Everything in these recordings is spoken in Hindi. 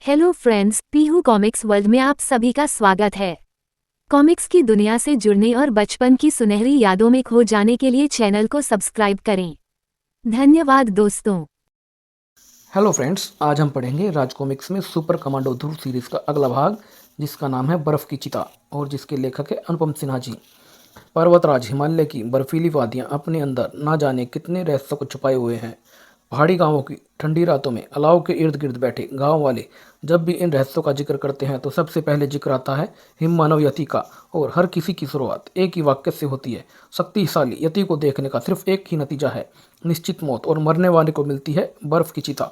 Hello friends, Pihu comics world में आप सभी का स्वागत है। कॉमिक्स की दुनिया से जुड़ने और बचपन की सुनहरी यादों में खो जाने के लिए चैनल को सब्सक्राइब करें। धन्यवाद दोस्तों। हेलो फ्रेंड्स, आज हम पढ़ेंगे राज कॉमिक्स में सुपर कमांडो ध्रुव सीरीज का अगला भाग, जिसका नाम है बर्फ़ की चिता और जिसके लेखक है अनुपम सिन्हा जी। पर्वतराज हिमालय की बर्फीली वादियां अपने अंदर ना जाने कितने रहस्यों को छुपाए हुए हैं। पहाड़ी गांवों की ठंडी रातों में अलाव के इर्द गिर्द बैठे गांव वाले जब भी इन रहस्यों का जिक्र करते हैं तो सबसे पहले जिक्र आता है हिममानव यति का। और हर किसी की शुरुआत एक ही वाक्य से होती है, शक्तिशाली यति को देखने का सिर्फ एक ही नतीजा है, निश्चित मौत, और मरने वाले को मिलती है बर्फ की चिता।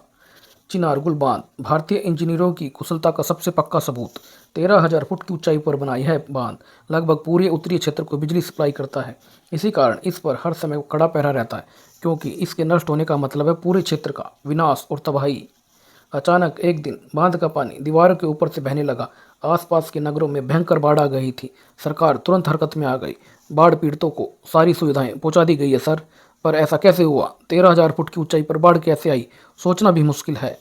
चिनारगुल बांध भारतीय इंजीनियरों की कुशलता का सबसे पक्का सबूत। 13,000 फुट की ऊंचाई पर बना यह बांध लगभग पूरे उत्तरी क्षेत्र को बिजली सप्लाई करता है। इसी कारण इस पर हर समय कड़ा पहरा रहता है, क्योंकि इसके नष्ट होने का मतलब है पूरे क्षेत्र का विनाश और तबाही। अचानक एक दिन बांध का पानी दीवारों के ऊपर से बहने लगा। आसपास के नगरों में भयंकर बाढ़ आ गई थी। सरकार तुरंत हरकत में आ गई। बाढ़ पीड़ितों को सारी सुविधाएं पहुंचा दी गई है सर। पर ऐसा कैसे हुआ? 13,000 फुट की ऊंचाई पर बाढ़ कैसे आई, सोचना भी मुश्किल है।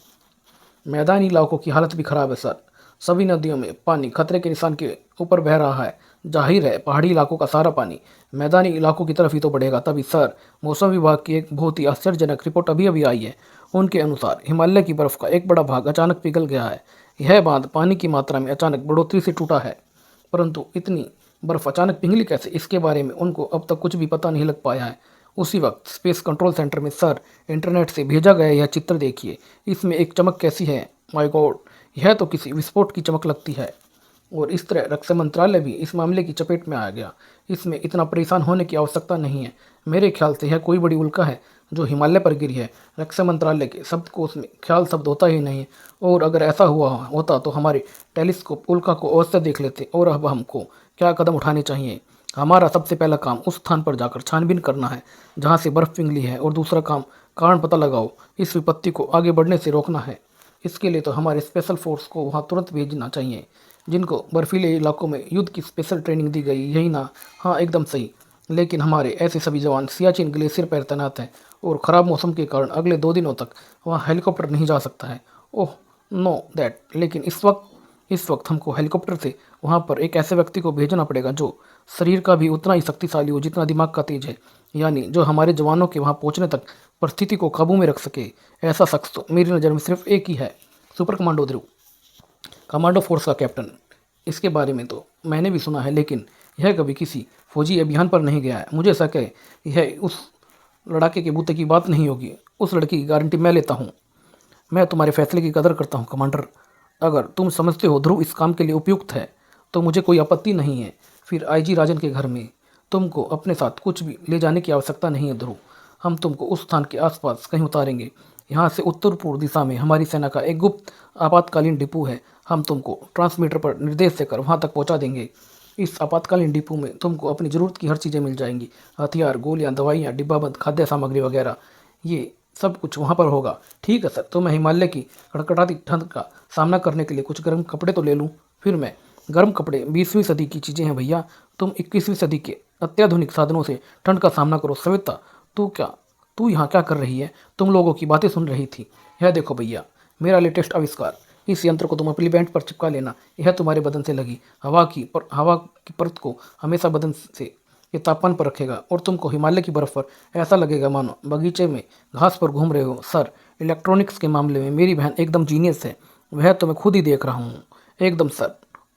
मैदानी इलाकों की हालत भी खराब है सर। सभी नदियों में पानी खतरे के निशान के ऊपर बह रहा है। जाहिर है पहाड़ी इलाकों का सारा पानी मैदानी इलाकों की तरफ ही तो बढ़ेगा। तभी सर, मौसम विभाग की एक बहुत ही आश्चर्यजनक रिपोर्ट अभी अभी आई है। उनके अनुसार हिमालय की बर्फ का एक बड़ा भाग अचानक पिघल गया है। यह बांध पानी की मात्रा में अचानक बढ़ोतरी से टूटा है, परंतु इतनी बर्फ अचानक पिघली कैसे, इसके बारे में उनको अब तक कुछ भी पता नहीं लग पाया है। उसी वक्त स्पेस कंट्रोल सेंटर में सर, इंटरनेट से भेजा गया यह चित्र देखिए। इसमें एक चमक कैसी है, माय गॉड, यह तो किसी विस्फोट की चमक लगती है। और इस तरह रक्षा मंत्रालय भी इस मामले की चपेट में आ गया। इसमें इतना परेशान होने की आवश्यकता नहीं है। मेरे ख्याल से यह कोई बड़ी उल्का है जो हिमालय पर गिरी है। रक्षा मंत्रालय के शब्द को उसमें ख्याल शब्द होता ही नहीं है। और अगर ऐसा हुआ होता तो हमारे टेलीस्कोप उल्का को अवश्य देख लेते। और अब हमको क्या कदम उठाने चाहिए? हमारा सबसे पहला काम उस स्थान पर जाकर छानबीन करना है जहाँ से बर्फ पिघली है, और दूसरा काम कारण पता लगाओ, इस विपत्ति को आगे बढ़ने से रोकना है। इसके लिए तो हमारे स्पेशल फोर्स को वहाँ तुरंत भेजना चाहिए, जिनको बर्फीले इलाकों में युद्ध की स्पेशल ट्रेनिंग दी गई, यही ना? हाँ, एकदम सही। लेकिन हमारे ऐसे सभी जवान सियाचिन ग्लेशियर पर तैनात हैं, और ख़राब मौसम के कारण अगले 2 दिनों तक वहाँ हेलीकॉप्टर नहीं जा सकता है। Oh know that. लेकिन इस वक्त हमको हेलीकॉप्टर से वहाँ पर एक ऐसे व्यक्ति को भेजना पड़ेगा जो शरीर का भी उतना ही शक्तिशाली हो जितना दिमाग का तेज है, यानी जो हमारे जवानों के वहाँ पहुँचने तक परिस्थिति को काबू में रख सके। ऐसा शख्स तो मेरी नज़र में सिर्फ एक ही है, सुपर कमांडो ध्रुव, कमांडो फोर्स का कैप्टन। इसके बारे में तो मैंने भी सुना है, लेकिन यह कभी किसी फौजी अभियान पर नहीं गया है। मुझे शक है यह उस लड़ाके के बूते की बात नहीं होगी। उस लड़की की गारंटी मैं लेता हूँ। मैं तुम्हारे फैसले की कदर करता हूँ कमांडर। अगर तुम समझते हो ध्रुव इस काम के लिए उपयुक्त है तो मुझे कोई आपत्ति नहीं है। फिर आईजी राजन के घर में तुमको अपने साथ कुछ भी ले जाने की आवश्यकता नहीं है ध्रुव। हम तुमको उस स्थान के आसपास कहीं उतारेंगे। यहाँ से उत्तर पूर्व दिशा में हमारी सेना का एक गुप्त आपातकालीन डिपो है। हम तुमको ट्रांसमीटर पर निर्देश देकर वहाँ तक पहुँचा देंगे। इस आपातकालीन डिपो में तुमको अपनी ज़रूरत की हर चीज़ें मिल जाएंगी, हथियार, गोलियाँ, दवाइयाँ, डिब्बाबंद खाद्य सामग्री वगैरह। ये सब कुछ वहाँ पर होगा। ठीक है सर, तो मैं हिमालय की कड़कड़ाती ठंड का सामना करने के लिए कुछ गर्म कपड़े तो ले लूँ। फिर मैं गर्म कपड़े 20वीं सदी की चीज़ें हैं भैया। तुम 21वीं सदी के अत्याधुनिक साधनों से ठंड का सामना करो। सविता, तू यहाँ क्या कर रही है? तुम लोगों की बातें सुन रही थी। यह देखो भैया, मेरा लेटेस्ट आविष्कार। इस यंत्र को तुम अपनी बैंड पर चिपका लेना। यह तुम्हारे बदन से लगी हवा की परत को हमेशा बदन से ये तापमान पर रखेगा, और तुमको हिमालय की बर्फ़ पर ऐसा लगेगा मानो बगीचे में घास पर घूम रहे हो। सर, इलेक्ट्रॉनिक्स के मामले में मेरी बहन एकदम जीनियस है। वह तो मैं खुद ही देख रहा हूँ। एकदम सर।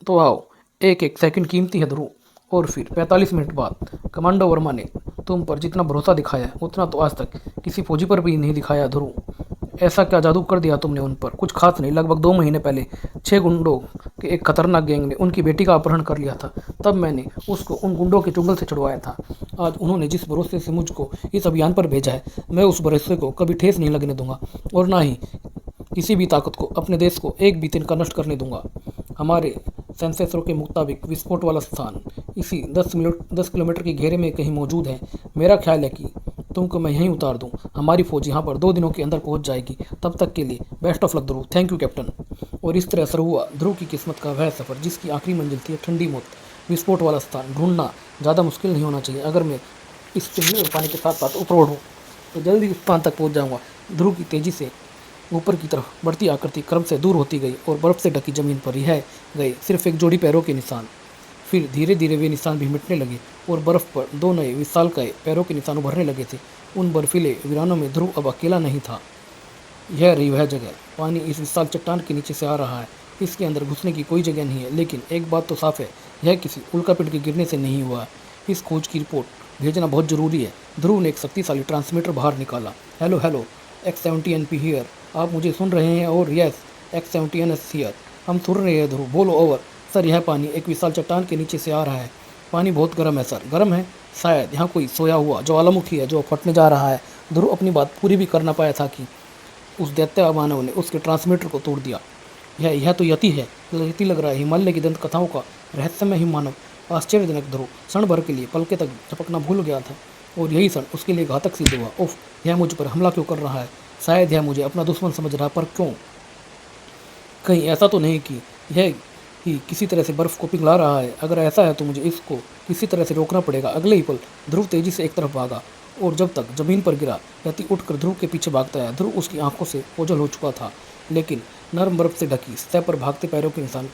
तो आओ, एक एक सेकंड कीमती है ध्रुव। और फिर 45 मिनट बाद कमांडो वर्मा ने तुम पर जितना भरोसा दिखाया है उतना तो आज तक किसी फौजी पर भी नहीं दिखाया ध्रुव। ऐसा क्या जादू कर दिया तुमने उन पर? कुछ खास नहीं। लगभग 2 महीने पहले 6 गुंडों के एक खतरनाक गैंग ने उनकी बेटी का अपहरण कर लिया था। तब मैंने उसको उन गुंडों के चुंगल से छुड़वाया था। आज उन्होंने जिस भरोसे से मुझको इस अभियान पर भेजा है, मैं उस भरोसे को कभी ठेस नहीं लगने दूंगा, और ना ही किसी भी ताकत को अपने देश को एक भी दिन का नष्ट करने दूंगा। हमारे सेंसरों के मुताबिक विस्फोट वाला स्थान इसी 10 किलोमीटर के घेरे में कहीं मौजूद है। मेरा ख्याल है कि तुमको मैं यहीं उतार दूं। हमारी फौज यहाँ पर 2 दिनों के अंदर पहुँच जाएगी। तब तक के लिए best of luck Dhruv. Thank you captain. और इस तरह असर हुआ ध्रुव की किस्मत का वह सफ़र जिसकी आखिरी मंजिल थी ठंडी मौत। विस्फोट वाला स्थान ढूंढना ज़्यादा मुश्किल नहीं होना चाहिए। अगर मैं इस पिघले हुए पानी के साथ साथ ऊपर उड़ूँ तो जल्दी उस स्थान तक पहुँच जाऊँगा। ध्रुव की तेज़ी से ऊपर की तरफ बढ़ती आकृति क्रम से दूर होती गई और बर्फ से ढकी जमीन पर रह गए सिर्फ एक जोड़ी पैरों के निशान। फिर धीरे धीरे वे निशान भी मिटने लगे और बर्फ पर दो नए विशालकाय पैरों के निशान उभरने लगे थे। उन बर्फीले वीरानों में ध्रुव अब अकेला नहीं था। यह रही वह जगह। पानी इस विशाल चट्टान के नीचे से आ रहा है। इसके अंदर घुसने की कोई जगह नहीं है, लेकिन एक बात तो साफ है, यह किसी उल्कापिंड के गिरने से नहीं हुआ। इस खोज की रिपोर्ट भेजना बहुत जरूरी है। ध्रुव ने एक शक्तिशाली ट्रांसमीटर बाहर निकाला। Hello hello, X70NP here. आप मुझे सुन रहे हैं? और यस, X70NS हियर। हम सुन रहे हैं ध्रुव, बोलो ओवर। सर, यह पानी एक विशाल चट्टान के नीचे से आ रहा है। पानी बहुत गर्म है सर। गर्म है? शायद यहाँ कोई सोया हुआ ज्वालामुखी है जो फटने जा रहा है। ध्रुव अपनी बात पूरी भी कर ना पाया था कि उस दैत्य मानव ने उसके ट्रांसमीटर को तोड़ दिया। यह तो यति है। यति लग रहा है हिमालय की दंत कथाओं का रहस्यमय ही मानव। आश्चर्यजनक। ध्रुव क्षण भर के लिए पलके तक झपकना भूल गया था और यही क्षण उसके लिए घातक सिद्ध हुआ। उफ, यह मुझ पर हमला क्यों कर रहा है? शायद यह मुझे अपना दुश्मन समझ रहा, पर क्यों? कहीं ऐसा तो नहीं कि यह कि किसी तरह से बर्फ को पिघला रहा है? अगर ऐसा है तो मुझे इसको किसी तरह से रोकना पड़ेगा। अगले ही पल ध्रुव तेजी से एक तरफ भागा और जब तक जमीन पर गिरा, यति उठकर ध्रुव के पीछे भागता है। ध्रुव उसकी आंखों से ओझल हो चुका था, लेकिन नरम बर्फ से ढकी सतह पर भागते पैरों के निशान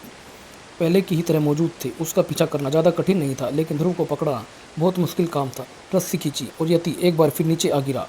पहले की ही तरह मौजूद थे। उसका पीछा करना ज़्यादा कठिन नहीं था, लेकिन ध्रुव को पकड़ना बहुत मुश्किल काम था। रस्सी खींची और यति एक बार फिर नीचे आ गिरा।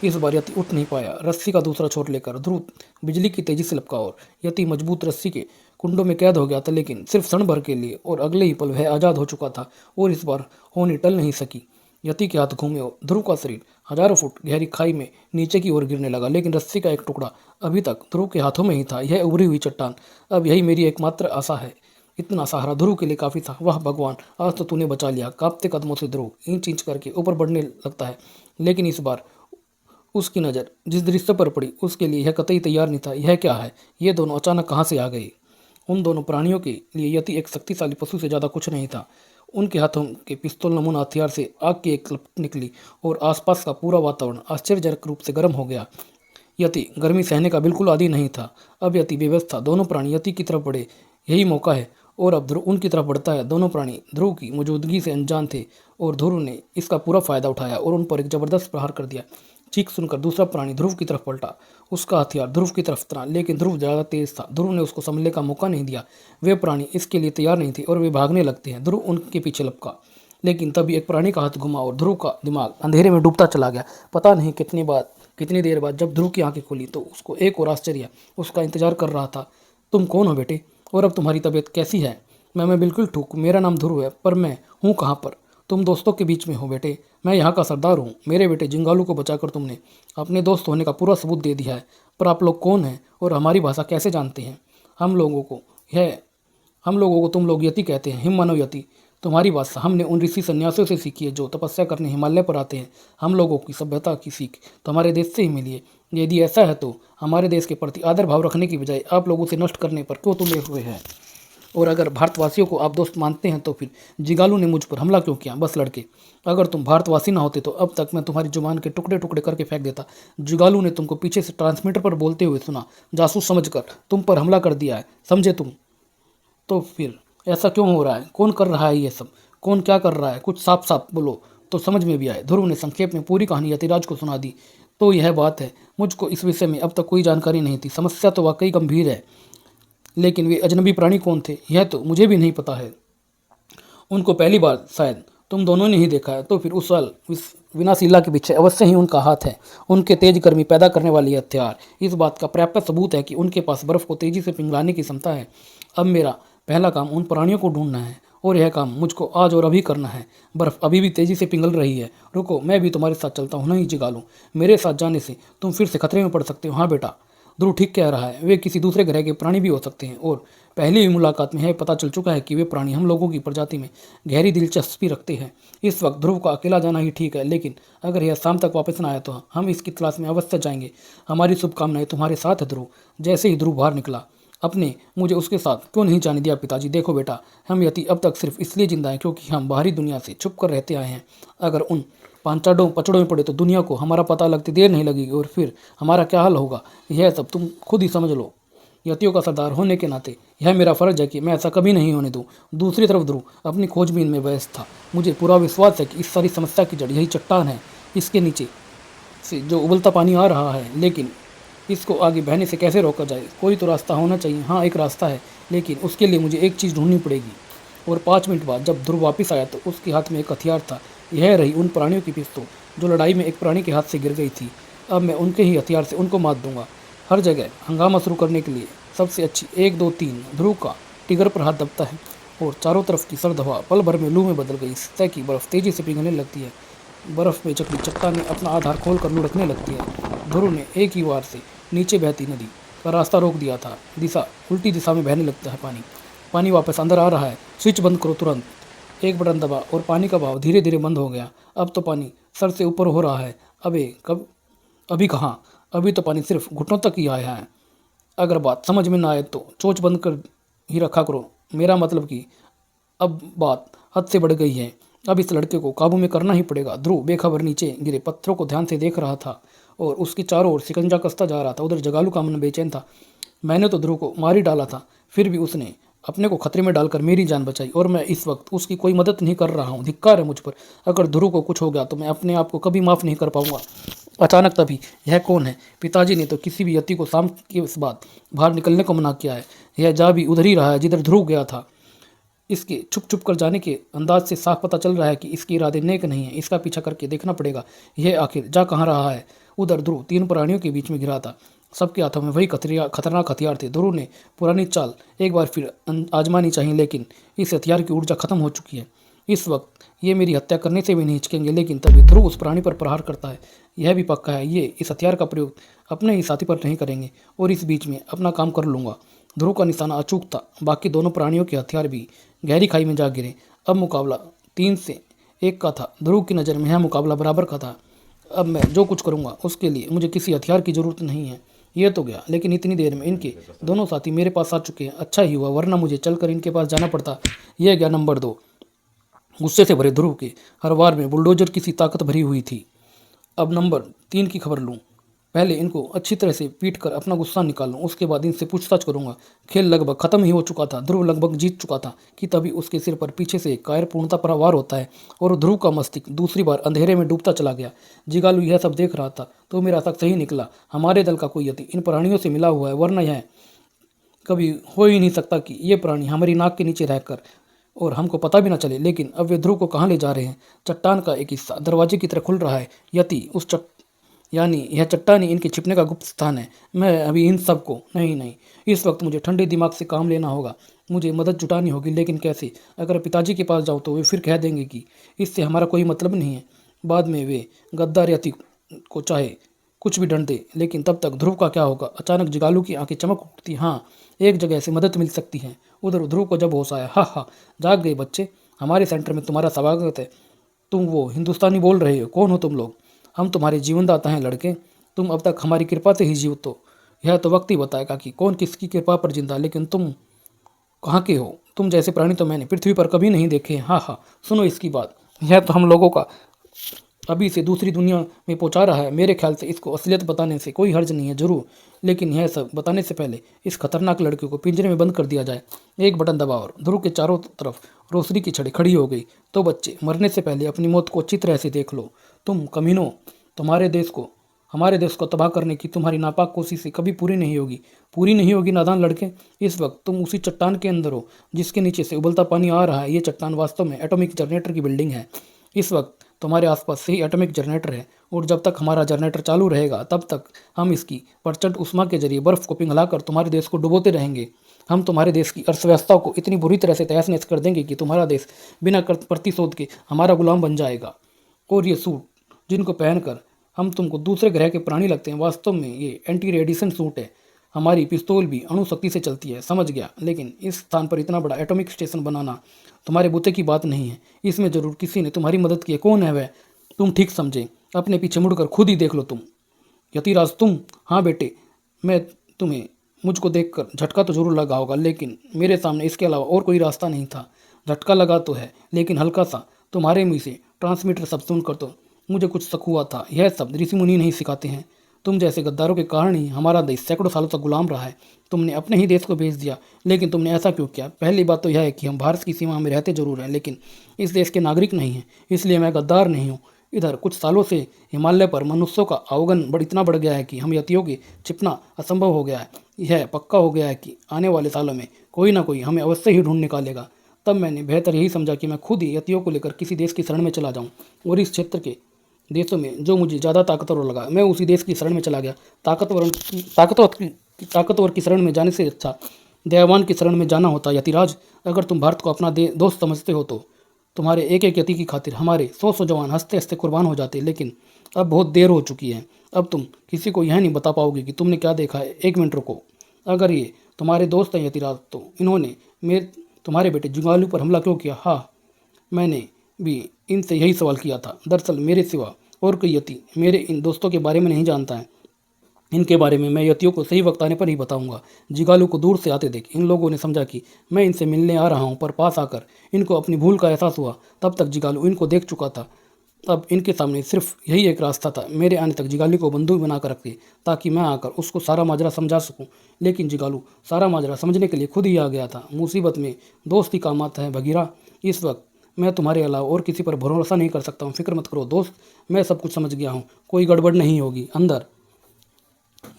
इस बार यति उठ नहीं पाया। रस्सी का दूसरा छोर लेकर ध्रुव बिजली की तेजी से लपका और यति मजबूत रस्सी के कुंडों में कैद हो गया था, लेकिन सिर्फ क्षण भर के लिए। और अगले ही पल वह आज़ाद हो चुका था और इस बार होनी टल नहीं सकी। यति के हाथ घूमे और ध्रुव का शरीर हजारों फुट गहरी खाई में नीचे की ओर गिरने लगा, लेकिन रस्सी का एक टुकड़ा अभी तक ध्रुव के हाथों में ही था। यह उभरी हुई चट्टान, अब यही मेरी एकमात्र आशा है। इतना सहारा ध्रुव के लिए काफी था। वाह भगवान, आज तो तूने बचा लिया। कांपते कदमों से ध्रुव इंच इंच करके ऊपर बढ़ने लगता है, लेकिन इस बार उसकी नज़र जिस दृश्य पर पड़ी उसके लिए यह कतई तैयार नहीं था। यह क्या है? ये दोनों अचानक कहाँ से आ गए? उन दोनों प्राणियों के लिए यति एक शक्तिशाली पशु से ज़्यादा कुछ नहीं था। उनके हाथों के पिस्तौल नमूना हथियार से आग की एक लपट निकली और आसपास का पूरा वातावरण आश्चर्यजनक रूप से गर्म हो गया। यति गर्मी सहने का बिल्कुल आदी नहीं था। अब यति बेबस था। दोनों प्राणी यति की तरफ बढ़े। यही मौका है। और अब ध्रुव उनकी तरफ बढ़ता है। दोनों प्राणी ध्रुव की मौजूदगी से अनजान थे और ध्रुव ने इसका पूरा फायदा उठाया और उन पर एक जबरदस्त प्रहार कर दिया। चीख सुनकर दूसरा प्राणी ध्रुव की तरफ पलटा। उसका हथियार ध्रुव की तरफ तना, लेकिन ध्रुव ज़्यादा तेज था। ध्रुव ने उसको संभलने का मौका नहीं दिया। वे प्राणी इसके लिए तैयार नहीं थे और वे भागने लगते हैं। ध्रुव उनके पीछे लपका, लेकिन तभी एक प्राणी का हाथ घुमा और ध्रुव का दिमाग अंधेरे में डूबता चला गया। पता नहीं कितनी देर बाद जब ध्रुव की आंखें खुली तो उसको एक और आश्चर्य उसका इंतजार कर रहा था। तुम कौन हो बेटे? और अब तुम्हारी तबीयत कैसी है? मैं बिल्कुल ठीक हूँ। मेरा नाम ध्रुव है, पर मैं हूँ कहाँ पर? तुम दोस्तों के बीच में हो बेटे। मैं यहाँ का सरदार हूँ। मेरे बेटे जिंगालू को बचाकर तुमने अपने दोस्त होने का पूरा सबूत दे दिया है। पर आप लोग कौन हैं और हमारी भाषा कैसे जानते हैं? हम लोगों को तुम लोग यति कहते हैं, हिम मानव यति। तुम्हारी भाषा हमने उन ऋषि सन्यासियों से सीखी है जो तपस्या करने हिमालय पर आते हैं। हम लोगों की सभ्यता की सीख तो हमारे देश से ही मिली है। यदि ऐसा है तो हमारे देश के प्रति आदर भाव रखने की बजाय आप लोगों से नष्ट करने पर क्यों तुले हुए हैं? और अगर भारतवासियों को आप दोस्त मानते हैं तो फिर जिगालू ने मुझ पर हमला क्यों किया? बस लड़के, अगर तुम भारतवासी ना होते तो अब तक मैं तुम्हारी जुबान के टुकड़े टुकड़े करके फेंक देता। जिगालू ने तुमको पीछे से ट्रांसमीटर पर बोलते हुए सुना। जासूस समझकर तुम पर हमला कर दिया है, समझे तुम? तो फिर ऐसा क्यों हो रहा है? कौन कर रहा है ये सब? कौन क्या कर रहा है? कुछ साफ साफ बोलो तो समझ में भी आए। ध्रुव ने संक्षेप में पूरी कहानी यतिराज को सुना दी। तो यह बात है, मुझको इस विषय में अब तक कोई जानकारी नहीं थी। समस्या तो वाकई गंभीर है, लेकिन वे अजनबी प्राणी कौन थे यह तो मुझे भी नहीं पता है। उनको पहली बार शायद तुम दोनों ने ही देखा है, तो फिर उस विनाशिला के पीछे अवश्य ही उनका हाथ है। उनके तेज गर्मी पैदा करने वाली हथियार इस बात का पर्याप्त सबूत है कि उनके पास बर्फ को तेजी से पिघलाने की क्षमता है। अब मेरा पहला काम उन प्राणियों को ढूंढना है और यह काम मुझको आज और अभी करना है। बर्फ अभी भी तेजी से पिघल रही है। रुको, मैं भी तुम्हारे साथ चलता हूँ। नहीं जिगालू, मेरे साथ जाने से तुम फिर से खतरे में पड़ सकते हो। हाँ बेटा, ध्रुव ठीक कह रहा है। वे किसी दूसरे ग्रह के प्राणी भी हो सकते हैं और पहली ही मुलाकात में यह पता चल चुका है कि वे प्राणी हम लोगों की प्रजाति में गहरी दिलचस्पी रखते हैं। इस वक्त ध्रुव का अकेला जाना ही ठीक है, लेकिन अगर यह शाम तक वापस न आया तो हम इसकी तलाश में अवश्य जाएंगे। हमारी शुभकामनाएं तुम्हारे साथ है ध्रुव। जैसे ही ध्रुव बाहर निकला, अपने मुझे उसके साथ क्यों नहीं जाने दिया पिताजी? देखो बेटा, हम यति अब तक सिर्फ इसलिए जिंदा हैं क्योंकि हम बाहरी दुनिया से छुप कर रहते आए हैं। अगर उन पांचाड़ों पचड़ों में पड़े तो दुनिया को हमारा पता लगते देर नहीं लगेगी और फिर हमारा क्या हाल होगा यह सब तुम खुद ही समझ लो। यतियों का सरदार होने के नाते यह मेरा फर्ज है कि मैं ऐसा कभी नहीं होने दूं। दूसरी तरफ ध्रुव अपनी खोजबीन में व्यस्त था। मुझे पूरा विश्वास है कि इस सारी समस्या की जड़ यही चट्टान है। इसके नीचे से जो उबलता पानी आ रहा है, लेकिन इसको आगे बहने से कैसे रोका जाए? कोई तो रास्ता होना चाहिए। हाँ, एक रास्ता है, लेकिन उसके लिए मुझे एक चीज़ ढूंढनी पड़ेगी। और 5 मिनट बाद जब ध्रुव वापस आया तो उसके हाथ में एक हथियार था। यह रही उन प्राणियों की पिस्तौल जो लड़ाई में एक प्राणी के हाथ से गिर गई थी। अब मैं उनके ही हथियार से उनको मात दूंगा। हर जगह हंगामा शुरू करने के लिए सबसे अच्छी 1 2 3। ध्रुव का टिगर पर हाथ दबता है और चारों तरफ की सर्द हवा पल भर में लू में बदल गई। सतह की बर्फ तेजी से पिघलने लगती है। बर्फ में जकड़ी चट्टानें अपना आधार खोलकर लुढ़कने लगती है। ध्रुव ने एक ही वार से नीचे बहती नदी का रास्ता रोक दिया था। दिशा उल्टी दिशा में बहने लगता है। पानी वापस अंदर आ रहा है। स्विच बंद करो तुरंत। एक बटन दबा और पानी का बहाव धीरे धीरे बंद हो गया। अब तो पानी सर से ऊपर हो रहा है। अभी कहाँ? अभी तो पानी सिर्फ घुटनों तक ही आया है। अगर बात समझ में ना आए तो चोंच बंद कर ही रखा करो। मेरा मतलब कि अब बात हद से बढ़ गई है। अब इस लड़के को काबू में करना ही पड़ेगा। ध्रुव बेखबर नीचे गिरे पत्थरों को ध्यान से देख रहा था और उसके चारों ओर शिकंजा कसता जा रहा था। उधर जगालू का मन बेचैन था। मैंने तो ध्रुव को मार ही डाला था, फिर भी उसने अपने को खतरे में डालकर मेरी जान बचाई और मैं इस वक्त उसकी कोई मदद नहीं कर रहा हूँ। धिक्कार है मुझ पर। अगर ध्रुव को कुछ हो गया तो मैं अपने आप को कभी माफ़ नहीं कर पाऊंगा। अचानक तभी यह कौन है? पिताजी ने तो किसी भी यति को शाम के इस बात बाहर निकलने को मना किया है। यह जा भी उधर ही रहा है जिधर ध्रुव गया था। इसके छुप छुप कर जाने के अंदाज से साफ पता चल रहा है कि इसके इरादे नेक नहीं है। इसका पीछा करके देखना पड़ेगा यह आखिर जा कहाँ रहा है। उधर ध्रुव 3 प्राणियों के बीच में गिरा था। सबके हाथों में वही खतरनाक हथियार थे। ध्रुव ने पुरानी चाल एक बार फिर आजमानी चाहिए, लेकिन इस हथियार की ऊर्जा खत्म हो चुकी है। इस वक्त ये मेरी हत्या करने से भी नहीं हिचकेंगे। लेकिन तभी ध्रुव उस प्राणी पर प्रहार करता है। यह भी पक्का है ये इस हथियार का प्रयोग अपने ही साथी पर नहीं करेंगे और इस बीच में अपना काम कर लूँगा। ध्रुव का निशाना अचूक था। बाकी दोनों प्राणियों के हथियार भी गहरी खाई में जा गिरे। अब मुकाबला 3 से 1 का था। ध्रुव की नज़र में यह मुकाबला बराबर का था। अब मैं जो कुछ करूँगा उसके लिए मुझे किसी हथियार की ज़रूरत नहीं है। ये तो गया, लेकिन इतनी देर में इनके दोनों साथी मेरे पास आ चुके हैं। अच्छा ही हुआ, वरना मुझे चलकर इनके पास जाना पड़ता। यह गया नंबर 2। गुस्से से भरे ध्रुव के हर वार में बुलडोजर की सी ताकत भरी हुई थी। अब नंबर 3 की खबर लूँ। पहले इनको अच्छी तरह से पीट कर अपना गुस्सा निकालूं, उसके बाद इनसे पूछताछ करूंगा। खेल लगभग खत्म ही हो चुका था। ध्रुव लगभग जीत चुका था कि तभी उसके सिर पर पीछे से कायर पूर्णता पर वार होता है और ध्रुव का मस्तिष्क दूसरी बार अंधेरे में डूबता चला गया। जिगालू यह सब देख रहा था तो मेरा शक सही निकला। हमारे दल का कोई यति इन प्राणियों से मिला हुआ है, वरना यह कभी हो ही नहीं सकता कि ये प्राणी हमारी नाक के नीचे रहकर और हमको पता भी ना चले। लेकिन अब वे ध्रुव को कहाँ ले जा रहे हैं? चट्टान का एक हिस्सा दरवाजे की तरह खुल रहा है। यति उस यानी यह चट्टान ही इनके छिपने का गुप्त स्थान है। मैं अभी इन सब को नहीं, इस वक्त मुझे ठंडे दिमाग से काम लेना होगा। मुझे मदद जुटानी होगी, लेकिन कैसे? अगर पिताजी के पास जाऊँ तो वे फिर कह देंगे कि इससे हमारा कोई मतलब नहीं है। बाद में वे गद्दार यति को चाहे कुछ भी दंड दे, लेकिन तब तक ध्रुव का क्या होगा? अचानक जिगालू की आंखें चमक उठती। हाँ, एक जगह से मदद मिल सकती है। उधर ध्रुव को जब होश आया, हा, जाग गए बच्चे, हमारे सेंटर में तुम्हारा स्वागत है। तुम वो हिंदुस्तानी बोल रहे हो? कौन हो तुम लोग? हम तुम्हारे जीवनदाता हैं लड़के। तुम अब तक हमारी कृपा से ही जीवित हो। यह तो वक्त ही बताएगा कि कौन किसकी कृपा पर जिंदा। लेकिन तुम कहाँ के हो? तुम जैसे प्राणी तो मैंने पृथ्वी पर कभी नहीं देखे। हाँ, सुनो इसकी बात। यह तो हम लोगों का अभी से दूसरी दुनिया में पहुंचा रहा है। मेरे ख्याल से इसको असलियत बताने से कोई हर्ज नहीं है। जरूर, लेकिन यह सब बताने से पहले इस खतरनाक लड़के को पिंजरे में बंद कर दिया जाए। एक बटन दबा और ध्रुव के चारों तरफ रोशनी की छड़ी खड़ी हो गई। तो बच्चे, मरने से पहले अपनी मौत को अच्छी तरह से देख लो। तुम कमीनों, हमारे देश को तबाह करने की तुम्हारी नापाक कोशिशें कभी पूरी नहीं होगी नादान लड़के। इस वक्त तुम उसी चट्टान के अंदर हो जिसके नीचे से उबलता पानी आ रहा है। ये चट्टान वास्तव में एटॉमिक जनरेटर की बिल्डिंग है। इस वक्त तुम्हारे आसपास से ही एटॉमिक जनरेटर है और जब तक हमारा जनरेटर चालू रहेगा तब तक हम इसकी प्रचंड उष्मा के जरिए बर्फ को पिघलाकर तुम्हारे देश को डुबोते रहेंगे। हम तुम्हारे देश की अर्थव्यवस्था को इतनी बुरी तरह से तहस नहस कर देंगे कि तुम्हारा देश बिना प्रतिशोध के हमारा गुलाम बन जाएगा। और ये सूट जिनको पहनकर हम तुमको दूसरे ग्रह के प्राणी लगते हैं, वास्तव में ये एंटी रेडिएशन सूट है। हमारी पिस्तौल भी अणु शक्ति से चलती है, समझ गया? लेकिन इस स्थान पर इतना बड़ा एटॉमिक स्टेशन बनाना तुम्हारे बुते की बात नहीं है। इसमें जरूर किसी ने तुम्हारी मदद की है। कौन है वह? तुम ठीक समझे। अपने पीछे मुड़कर खुद ही देख लो तुम। यतिराज तुम? हाँ बेटे, मैं तुम्हें मुझको देखकर झटका तो जरूर लगा होगा, लेकिन मेरे सामने इसके अलावा और कोई रास्ता नहीं था। झटका लगा तो है, लेकिन हल्का सा। तुम्हारे मुँह से ट्रांसमीटर शब्द सुनकर तो मुझे कुछ शक हुआ था। यह शब्द ऋषि मुनि नहीं सिखाते हैं। तुम जैसे गद्दारों के कारण ही हमारा देश सैकड़ों सालों तक गुलाम रहा है। तुमने अपने ही देश को भेज दिया, लेकिन तुमने ऐसा क्यों किया? पहली बात तो यह है कि हम भारत की सीमा में रहते जरूर हैं, लेकिन इस देश के नागरिक नहीं हैं। इसलिए मैं गद्दार नहीं हूँ। इधर कुछ सालों से हिमालय पर मनुष्यों का आवागमन इतना बढ़ गया है कि हम यतियों के छिपना असंभव हो गया है। यह पक्का हो गया है कि आने वाले सालों में कोई ना कोई हमें अवश्य ही ढूंढ निकालेगा। तब मैंने बेहतर यही समझा कि मैं खुद ही यतियों को लेकर किसी देश की शरण में चला जाऊं और इस क्षेत्र के देशों में जो मुझे ज़्यादा ताकतवर लगा मैं उसी देश की शरण में चला गया। ताकतवर की शरण में जाने से अच्छा दयावान की शरण में जाना होता। यतिराज, अगर तुम भारत को अपना दोस्त समझते हो तो तुम्हारे एक एक यति की खातिर हमारे 100 जवान हंसते हंसते कुर्बान हो जाते। लेकिन अब बहुत देर हो चुकी है। अब तुम किसी को यह नहीं बता पाओगे कि तुमने क्या देखा है। 1 मिनट रुको। अगर ये तुम्हारे दोस्त हैं यतिराज, तो इन्होंने तुम्हारे बेटे जुगालू पर हमला क्यों किया? हाँ, मैंने भी इनसे यही सवाल किया था। दरअसल मेरे सिवा और कोई यति मेरे इन दोस्तों के बारे में नहीं जानता है। इनके बारे में मैं यतियों को सही वक्त आने पर ही बताऊंगा। जिगालू को दूर से आते देख इन लोगों ने समझा कि मैं इनसे मिलने आ रहा हूं, पर पास आकर इनको अपनी भूल का एहसास हुआ। तब तक जिगालू इनको देख चुका था। अब इनके सामने सिर्फ यही एक रास्ता था, मेरे आने तक जिगालू को बंदूक बनाकर रखते ताकि मैं आकर उसको सारा माजरा समझा सकूं। लेकिन जिगालू सारा माजरा समझने के लिए खुद ही आ गया था। मुसीबत में दोस्त ही काम आता है बगीरा। इस वक्त मैं तुम्हारे अलावा और किसी पर भरोसा नहीं कर सकता हूँ। फिक्र मत करो दोस्त, मैं सब कुछ समझ गया हूँ। कोई गड़बड़ नहीं होगी। अंदर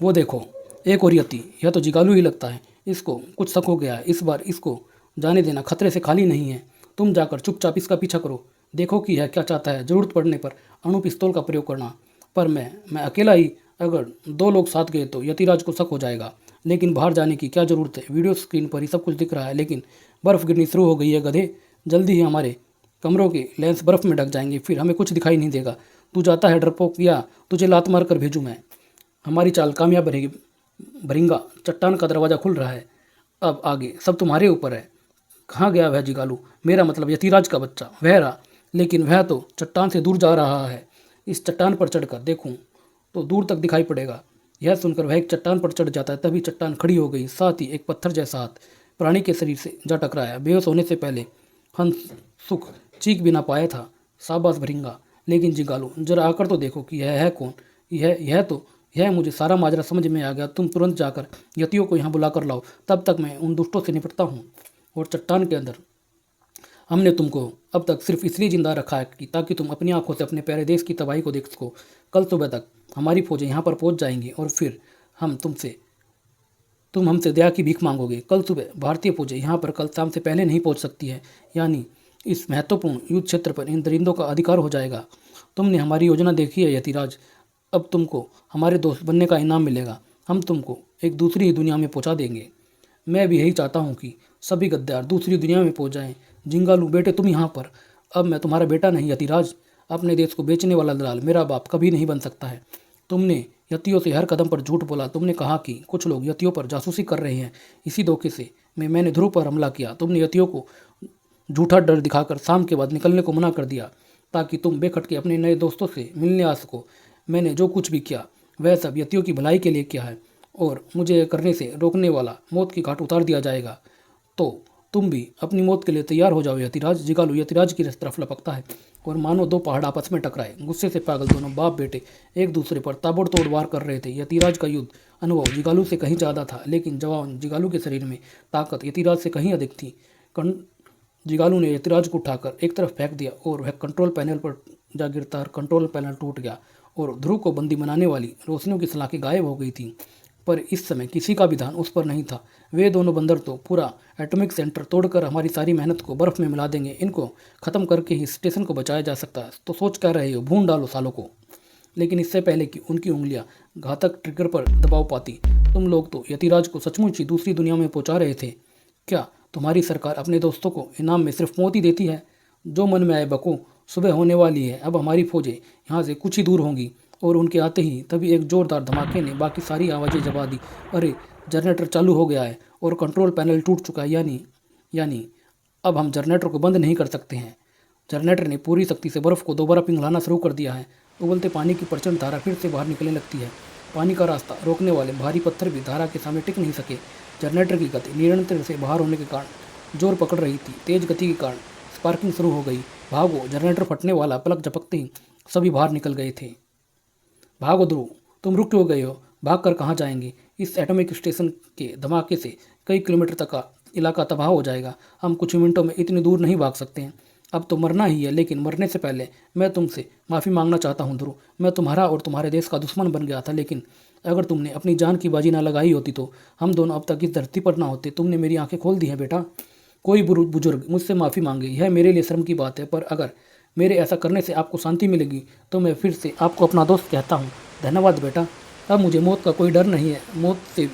वो देखो, एक और यति। यह तो जिगालू ही लगता है। इसको कुछ शक हो गया है। इस बार इसको जाने देना खतरे से खाली नहीं है। तुम जाकर चुपचाप इसका पीछा करो, देखो कि यह क्या चाहता है। जरूरत पड़ने पर अणु पिस्तौल का प्रयोग करना। पर मैं अकेला ही, अगर 2 लोग साथ गए तो यतिराज को शक हो जाएगा। लेकिन बाहर जाने की क्या ज़रूरत है? वीडियो स्क्रीन पर ही सब कुछ दिख रहा है। लेकिन बर्फ़ गिरनी शुरू हो गई है गधे। जल्दी ही हमारे कमरों के लेंस बर्फ़ में ढक जाएंगे, फिर हमें कुछ दिखाई नहीं देगा। तू जाता है डरपोक, या तुझे लात मार कर भेजूँ मैं? हमारी चाल कामयाब रहेगी भरिंगा। चट्टान का दरवाज़ा खुल रहा है। अब आगे सब तुम्हारे ऊपर है। कहाँ गया वह जिगालू? मेरा मतलब यतिराज का बच्चा। वह रहा, लेकिन वह तो चट्टान से दूर जा रहा है। इस चट्टान पर चढ़कर देखूं तो दूर तक दिखाई पड़ेगा। यह सुनकर वह एक चट्टान पर चढ़ जाता है। तभी चट्टान खड़ी हो गई, साथ ही एक पत्थर जैसा हाथ प्राणी के शरीर से जा टकराया। बेहोश होने से पहले हंस सुख चीख भी ना पाया था। शाबाश भरिंगा। लेकिन जिगालू, जरा आकर तो देखो कि यह है कौन। यह मुझे सारा माजरा समझ में आ गया। तुम तुरंत जाकर यतियों को यहाँ बुला कर लाओ। तब तक मैं उन दुष्टों से निपटता हूँ। और चट्टान के अंदर हमने तुमको अब तक सिर्फ इसलिए जिंदा रखा है कि ताकि तुम अपनी आंखों से अपने प्यारे देश की तबाही को देख सको। कल सुबह तक हमारी फौजें यहाँ पर पहुँच जाएंगी और फिर तुम हमसे दया की भीख मांगोगे। कल सुबह भारतीय फौजें यहाँ पर कल शाम से पहले नहीं पहुँच सकती है, यानी इस महत्वपूर्ण युद्ध क्षेत्र पर इन दरिंदों का अधिकार हो जाएगा। तुमने हमारी योजना देखी है यतिराज। अब तुमको हमारे दोस्त बनने का इनाम मिलेगा। हम तुमको एक दूसरी ही दुनिया में पहुंचा देंगे। मैं भी यही चाहता हूं कि सभी गद्दार दूसरी दुनिया में पहुंच जाएं। जिंगालू बेटे, तुम यहाँ पर। अब मैं तुम्हारा बेटा नहीं यतिराज। अपने देश को बेचने वाला दलाल मेरा बाप कभी नहीं बन सकता है। तुमने यतियों से हर कदम पर झूठ बोला। तुमने कहा कि कुछ लोग यतियों पर जासूसी कर रहे हैं। इसी धोखे से मैंने ध्रुव पर हमला किया। तुमने यतियों को झूठा डर दिखाकर शाम के बाद निकलने को मना कर दिया ताकि तुम बेखटके अपने नए दोस्तों से मिलने आ सको। मैंने जो कुछ भी किया वह सब यतियों की भलाई के लिए किया है, और मुझे यह करने से रोकने वाला मौत की घाट उतार दिया जाएगा। तो तुम भी अपनी मौत के लिए तैयार हो जाओ यतिराज। जिगालू यतिराज की तरफ लपकता है और मानो 2 पहाड़ आपस में टकराए। गुस्से से पागल दोनों बाप बेटे एक दूसरे पर ताबड़तोड़ वार कर रहे थे। यतिराज का युद्ध अनुभव जिगालू से कहीं ज़्यादा था, लेकिन जवान जिगालू के शरीर में ताकत यतिराज से कहीं अधिक थी। जिगालू ने यतिराज को उठाकर एक तरफ फेंक दिया और वह कंट्रोल पैनल पर जा गिरता और कंट्रोल पैनल टूट गया और ध्रुव को बंदी बनाने वाली रोशनियों की सलाखें गायब हो गई थीं। पर इस समय किसी का भी ध्यान उस पर नहीं था। वे दोनों बंदर तो पूरा एटॉमिक सेंटर तोड़कर हमारी सारी मेहनत को बर्फ़ में मिला देंगे। इनको ख़त्म करके ही स्टेशन को बचाया जा सकता है। तो सोच क्या रहे हो? भून डालो सालों को। लेकिन इससे पहले कि उनकी उंगलियां घातक ट्रिगर पर दबाव पाती, तुम लोग तो यतिराज को सचमुच ही दूसरी दुनिया में पहुंचा रहे थे। क्या तुम्हारी सरकार अपने दोस्तों को इनाम में सिर्फ मौत ही देती है? जो मन में आए बको। सुबह होने वाली है। अब हमारी फौजें यहाँ से कुछ ही दूर होंगी और उनके आते ही तभी एक जोरदार धमाके ने बाकी सारी आवाज़ें जगा दी। अरे, जनरेटर चालू हो गया है और कंट्रोल पैनल टूट चुका है। यानी अब हम जनरेटर को बंद नहीं कर सकते हैं। जनरेटर ने पूरी शक्ति से बर्फ़ को दोबारा पिघलाना शुरू कर दिया है। उबलते पानी की प्रचंड धारा फिर से बाहर निकलने लगती है। पानी का रास्ता रोकने वाले भारी पत्थर भी धारा के सामने टिक नहीं सके। जनरेटर की गति निरंतर से बाहर होने के कारण जोर पकड़ रही थी। तेज गति के कारण स्पार्किंग शुरू हो गई। भागो, जनरेटर फटने वाला। पलक झपकते ही सभी बाहर निकल गए थे। भागो ध्रुव, तुम रुक क्यों गए हो? भाग कर कहाँ जाएंगे? इस एटॉमिक स्टेशन के धमाके से कई किलोमीटर तक का इलाका तबाह हो जाएगा। हम कुछ मिनटों में इतनी दूर नहीं भाग सकते हैं। अब तो मरना ही है, लेकिन मरने से पहले मैं तुमसे माफ़ी मांगना चाहता हूँ ध्रुव। मैं तुम्हारा और तुम्हारे देश का दुश्मन बन गया था, लेकिन अगर तुमने अपनी जान की बाजी ना लगाई होती तो हम दोनों अब तक इस धरती पर ना होते। तुमने मेरी आंखें खोल दी हैं बेटा। कोई बुजुर्ग मुझसे माफ़ी मांगे, यह मेरे लिए शर्म की बात है, पर अगर मेरे ऐसा करने से आपको शांति मिलेगी तो मैं फिर से आपको अपना दोस्त कहता हूँ। धन्यवाद बेटा। अब मुझे मौत का कोई डर नहीं है। मौत से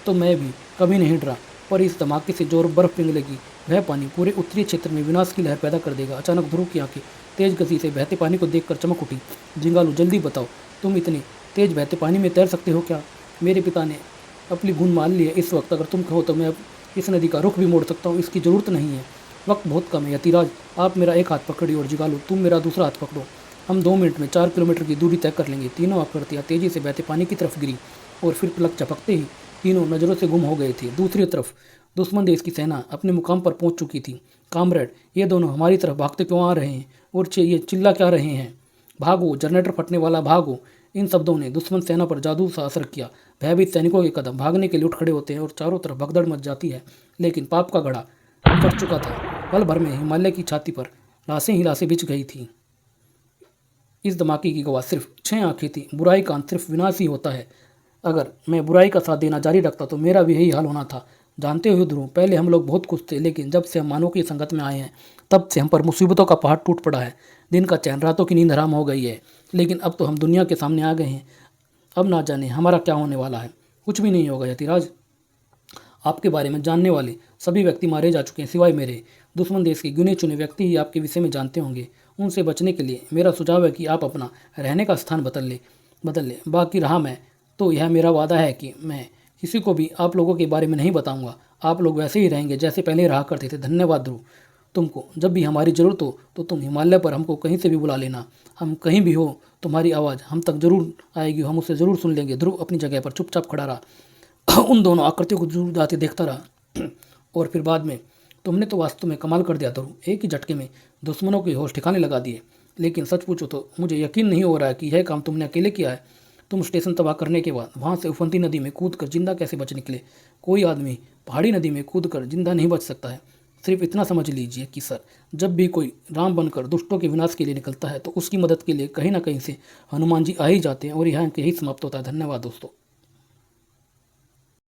तो मैं भी कभी नहीं डरा, पर इस धमाके से जो बर्फ पिघलेगी वह पानी पूरे उत्तरी क्षेत्र में विनाश की लहर पैदा कर देगा। अचानक ध्रुव की आंखें तेज गति से बहते पानी को देखकर चमक उठी। जिंगालू, जल्दी बताओ, तुम इतने तेज बहते पानी में तैर सकते हो क्या? मेरे पिता ने अपनी गुण मान ली है इस वक्त। अगर तुम कहो तो मैं अब इस नदी का रुख भी मोड़ सकता हूँ। इसकी ज़रूरत नहीं है, वक्त बहुत कम है। यतिराज, आप मेरा एक हाथ पकड़िए और जिगालू तुम मेरा दूसरा हाथ पकड़ो। हम 2 मिनट में 4 किलोमीटर की दूरी तय कर लेंगे। तीनों आकृतियाँ तेजी से बहते पानी की तरफ गिरी और फिर पलक झपकते ही तीनों नज़रों से गुम हो गए थे। दूसरी तरफ दुश्मन देश की सेना अपने मुकाम पर पहुंच चुकी थी। कामरेड, ये दोनों हमारी तरफ भागते क्यों आ रहे हैं और ये चिल्ला क्या रहे हैं? भागो, जनरेटर फटने वाला, भागो। इन शब्दों ने दुश्मन सेना पर जादू सा असर किया। भयभीत सैनिकों के कदम भागने के लिए उठ खड़े होते हैं और चारों तरफ भगदड़ मच जाती है। लेकिन पाप का घड़ा फट चुका था। पल भर में हिमालय की छाती पर लाशें ही लाशें बिछ गई थी। इस धमाके की गवाह सिर्फ 6 आंखें थी। बुराई का अंत सिर्फ विनाश ही होता है। अगर मैं बुराई का साथ देना जारी रखता तो मेरा भी यही हाल होना था। जानते हो ध्रुव, पहले हम लोग बहुत खुश थे, लेकिन जब से हम मानव की संगत में आए हैं तब से हम पर मुसीबतों का पहाड़ टूट पड़ा है। दिन का चैन, रातों की नींद हराम हो गई है। लेकिन अब तो हम दुनिया के सामने आ गए हैं। अब ना जाने हमारा क्या होने वाला है। कुछ भी नहीं होगा यतिराज। आपके बारे में जानने वाले सभी व्यक्ति मारे जा चुके हैं सिवाय मेरे। दुश्मन देश के गिने चुने व्यक्ति ही आपके विषय में जानते होंगे। उनसे बचने के लिए मेरा सुझाव है कि आप अपना रहने का स्थान बदल ले। बाकी रहा मैं, तो यह मेरा वादा है कि मैं किसी को भी आप लोगों के बारे में नहीं बताऊंगा। आप लोग वैसे ही रहेंगे जैसे पहले रहा करते थे। धन्यवाद ध्रुव। तुमको जब भी हमारी ज़रूरत हो तो तुम हिमालय पर हमको कहीं से भी बुला लेना। हम कहीं भी हो, तुम्हारी आवाज़ हम तक जरूर आएगी, हम उसे ज़रूर सुन लेंगे। ध्रुव अपनी जगह पर चुपचाप खड़ा रहा। उन दोनों आकृतियों को दूर जाते देखता रहा। और फिर बाद में, तुमने तो वास्तव में कमाल कर दिया ध्रुव। एक ही झटके में दुश्मनों के होश ठिकाने लगा दिए। लेकिन सच पूछो तो मुझे यकीन नहीं हो रहा है कि यह काम तुमने अकेले किया है। तुम स्टेशन तबाह करने के बाद वहाँ से उफनती नदी में कूद कर जिंदा कैसे बच निकले? कोई आदमी पहाड़ी नदी में कूद कर जिंदा नहीं बच सकता है। सिर्फ इतना समझ लीजिए कि सर, जब भी कोई राम बनकर दुष्टों के विनाश के लिए निकलता है तो उसकी मदद के लिए कहीं ना कहीं से हनुमान जी आ ही जाते हैं। और यहाँ यही समाप्त होता है। धन्यवाद दोस्तों।